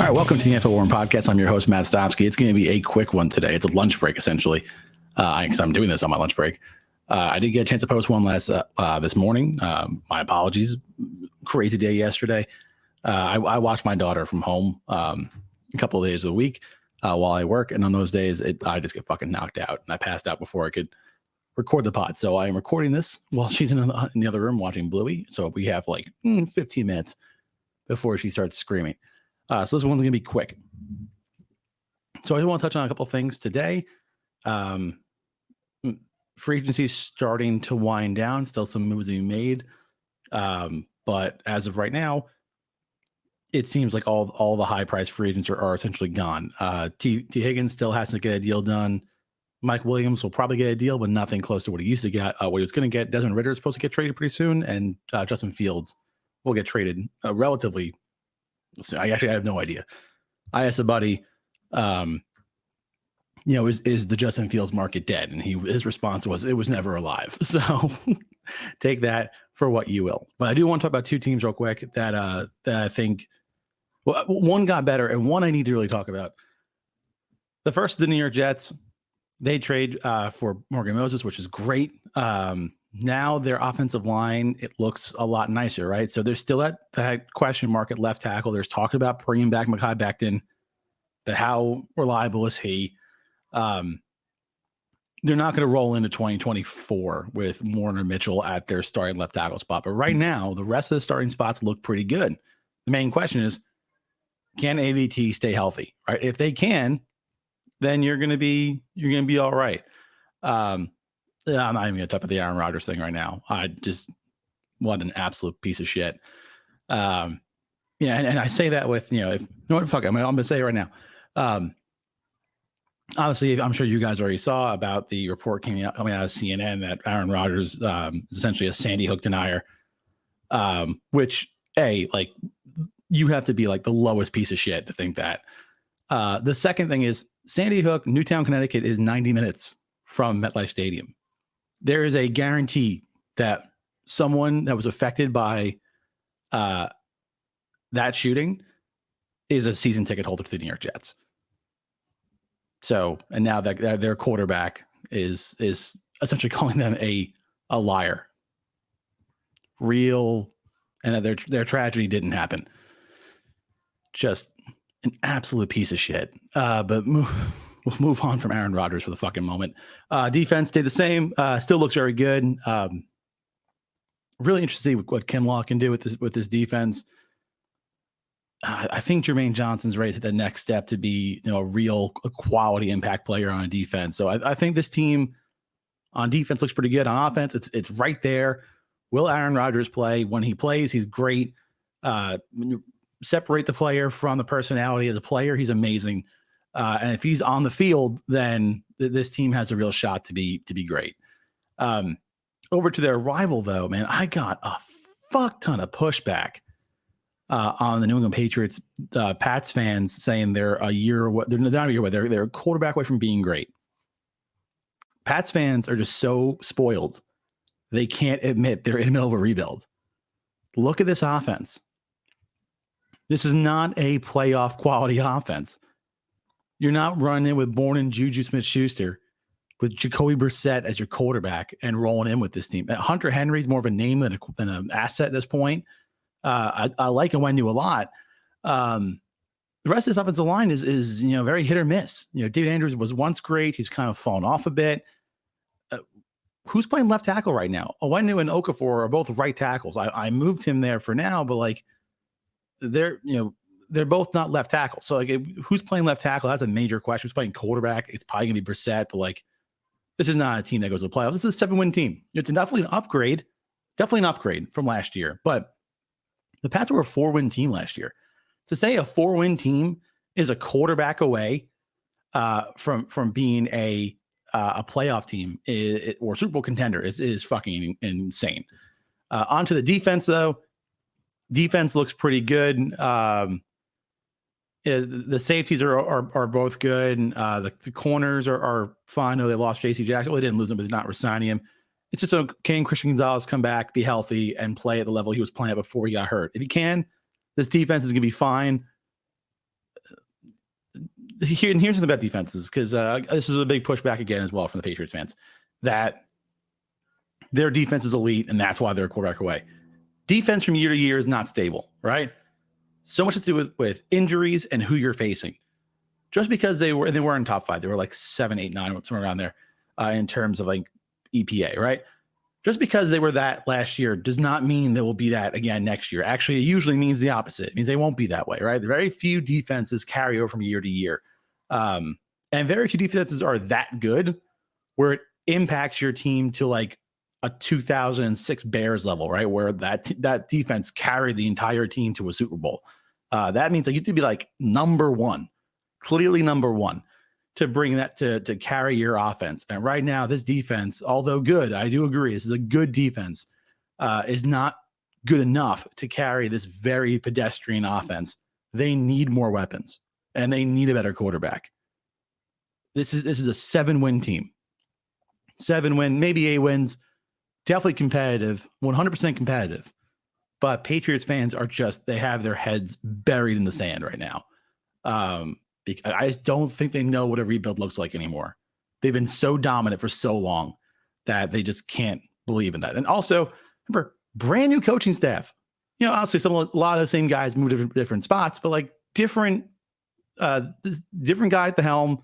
All right, welcome to the InfoWarm Podcast. I'm your host, Matt Stopsky. It's going to be a quick one today. It's a lunch break, essentially, because I'm doing this on my lunch break. I did get a chance to post one this morning. My apologies. Crazy day yesterday. I watch my daughter from home a couple of days a week while I work, and on those days, I just get fucking knocked out, and I passed out before I could record the pod. So I am recording this while she's in the other room watching Bluey. So we have like 15 minutes before she starts screaming. So this one's going to be quick. So I want to touch on a couple of things today. Free agency is starting to wind down. Still some moves being made. But as of right now, it seems like all the high-priced free agents are essentially gone. T. Higgins still has to get a deal done. Mike Williams will probably get a deal, but nothing close to what he used to get. What he was going to get. Desmond Ridder is supposed to get traded pretty soon, and Justin Fields will get traded relatively. So I have no idea. I asked a buddy, is the Justin Fields market dead? And his response was, it was never alive. So take that for what you will. But I do want to talk about two teams real quick that I think, well, one got better and one I need to really talk about. The first, the New York Jets. They trade for Morgan Moses, which is great. Now their offensive line, it looks a lot nicer, right? So there's still that question mark at left tackle. There's talking about bringing back Mekhi Becton, but how reliable is he? They're not going to roll into 2024 with Warner Mitchell at their starting left tackle spot. But right now, the rest of the starting spots look pretty good. The main question is, can AVT stay healthy? Right? If they can, then you're going to be all right. I'm not even going to talk about the Aaron Rodgers thing right now. What an absolute piece of shit. And I say that with, I'm going to say it right now. Obviously, I'm sure you guys already saw about the report coming out of CNN that Aaron Rodgers is essentially a Sandy Hook denier, which, you have to be like the lowest piece of shit to think that. The second thing is Sandy Hook, Newtown, Connecticut is 90 minutes from MetLife Stadium. There is a guarantee that someone that was affected by that shooting is a season ticket holder to the New York Jets. So, and now that their quarterback is essentially calling them a liar. Real, and that their tragedy didn't happen. Just an absolute piece of shit. But we'll move on from Aaron Rodgers for the fucking moment. Defense stayed the same. Still looks very good. Really interested to see what Kinlaw can do with this defense. I think Jermaine Johnson's ready to the next step to be, a quality impact player on a defense. So I think this team on defense looks pretty good. On offense, it's right there. Will Aaron Rodgers play? When he plays, he's great. When you separate the player from the personality as a player, he's amazing. And if he's on the field, then this team has a real shot to be great. Over to their rival, though, man, I got a fuck ton of pushback on the New England Patriots, Pats fans saying they're a year away. They're not a year away. They're a quarterback away from being great. Pats fans are just so spoiled. They can't admit they're in the middle of a rebuild. Look at this offense. This is not a playoff quality offense. You're not running in with Born Juju Smith-Schuster with Jacoby Brissett as your quarterback and rolling in with this team. Hunter Henry's more of a name than an asset at this point. I like Onwenu a lot. The rest of this offensive line is very hit or miss. David Andrews was once great. He's kind of fallen off a bit. Who's playing left tackle right now? Onwenu and Okafor are both right tackles. I moved him there for now, but they're both not left tackle. So who's playing left tackle? That's a major question. Who's playing quarterback? It's probably gonna be Brissett, but this is not a team that goes to the playoffs. This is a 7-win team. It's definitely an upgrade from last year. But the Pats were a 4-win team last year. To say a 4-win team is a quarterback away from being a playoff team or Super Bowl contender is fucking insane. Onto the defense, though. Defense looks pretty good. The safeties are both good. The corners are fine. I know they lost J.C. Jackson. Well, they didn't lose him, but they're not resigning him. It's just can Christian Gonzalez come back, be healthy, and play at the level he was playing at before he got hurt? If he can, this defense is going to be fine. here's something about defenses, because this is a big pushback again as well from the Patriots fans, that their defense is elite and that's why they're a quarterback away. Defense from year to year is not stable, right? So much to do with injuries and who you're facing. Just because they were in top 5, they were like 7, 8, 9, somewhere around there in terms of like EPA, right? Just because they were that last year does not mean they will be that again next year. Actually, it usually means the opposite. It means they won't be that way, right? Very few defenses carry over from year to year. And very few defenses are that good where it impacts your team to like a 2006 Bears level, right? Where that defense carried the entire team to a Super Bowl. That means like you have to be like number one, clearly number one, to bring that to carry your offense. And right now, this defense, although good, I do agree, this is a good defense, is not good enough to carry this very pedestrian offense. They need more weapons and they need a better quarterback. This is a 7-win team. 7-win, maybe 8 wins, definitely competitive, 100% competitive. But Patriots fans are they have their heads buried in the sand right now. Because I just don't think they know what a rebuild looks like anymore. They've been so dominant for so long that they just can't believe in that. And also, remember, brand new coaching staff. You know, obviously a lot of the same guys moved to different spots, but like different guy at the helm.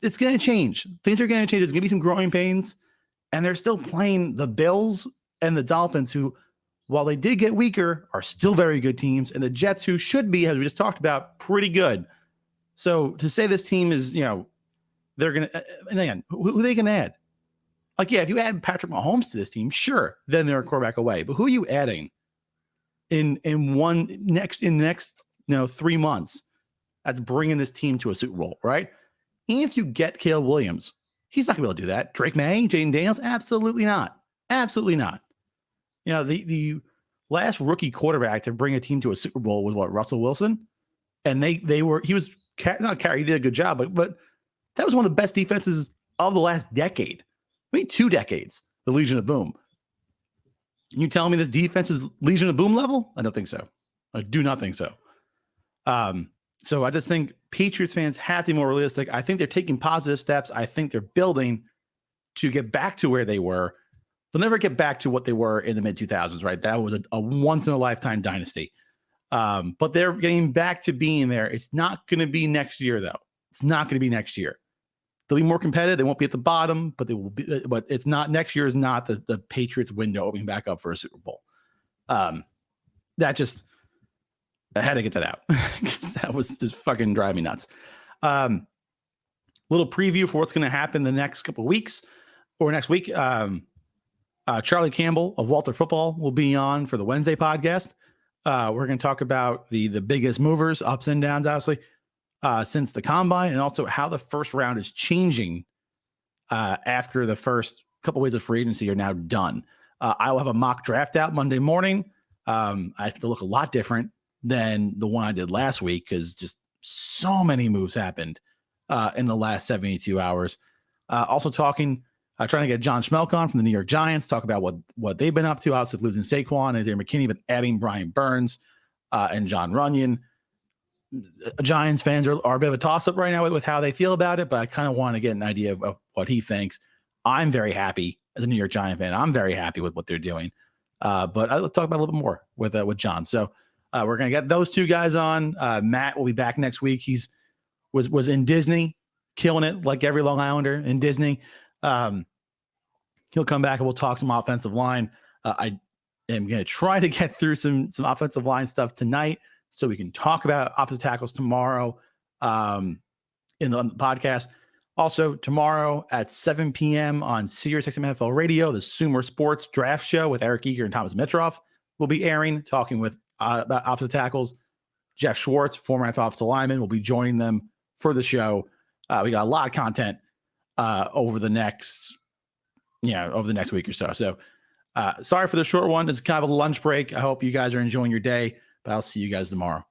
It's going to change. Things are going to change. There's going to be some growing pains, and they're still playing the Bills and the Dolphins, who, while they did get weaker, are still very good teams, and the Jets, who should be, as we just talked about, pretty good. So to say this team is, they're going to, and again, who are they going to add? Like, yeah, if you add Patrick Mahomes to this team, sure, then they're a quarterback away. But who are you adding in the next 3 months that's bringing this team to a Super Bowl, right? And if you get Caleb Williams, he's not going to be able to do that. Drake May, Jaden Daniels, absolutely not. Absolutely not. The last rookie quarterback to bring a team to a Super Bowl was Russell Wilson, and he did a good job, but that was one of the best defenses of the last decade. I mean, 2 decades, the Legion of Boom. You telling me this defense is Legion of Boom level? I don't think so. I do not think so. So I just think Patriots fans have to be more realistic. I think they're taking positive steps. I think they're building to get back to where they were. They'll never get back to what they were in the mid-2000s, right? That was a once-in-a-lifetime dynasty. But they're getting back to being there. It's not going to be next year, though. It's not going to be next year. They'll be more competitive. They won't be at the bottom, but they will be. But it's not. Next year is not the Patriots window opening back up for a Super Bowl. I had to get that out because that was just fucking driving me nuts. Little preview for what's going to happen the next couple of weeks or next week. Charlie Campbell of Walter Football will be on for the Wednesday podcast. We're going to talk about the biggest movers, ups and downs, obviously, since the combine, and also how the first round is changing after the first couple waves of free agency are now done. I will have a mock draft out Monday morning. I have to look a lot different than the one I did last week because just so many moves happened in the last 72 hours. Also trying to get John Schmelk on from the New York Giants, talk about what they've been up to, obviously losing Saquon and Isaiah McKinney, but adding Brian Burns and John Runyon. Giants fans are a bit of a toss-up right now with how they feel about it, but I kind of want to get an idea of what he thinks. I'm very happy as a New York Giant fan. I'm very happy with what they're doing. But I'll talk about a little bit more with John. So we're going to get those 2 guys on. Matt will be back next week. He's was in Disney, killing it like every Long Islander in Disney. He'll come back and we'll talk some offensive line. I am going to try to get through some offensive line stuff tonight so we can talk about offensive tackles tomorrow in the podcast. Also, tomorrow at 7 p.m. on Sirius XM NFL Radio, the Sumer Sports Draft Show with Eric Eager and Thomas Mitroff will be airing, talking with about offensive tackles. Jeff Schwartz, former NFL offensive lineman, will be joining them for the show. We got a lot of content over the next week or so. So sorry for the short one. It's kind of a lunch break. I hope you guys are enjoying your day, but I'll see you guys tomorrow.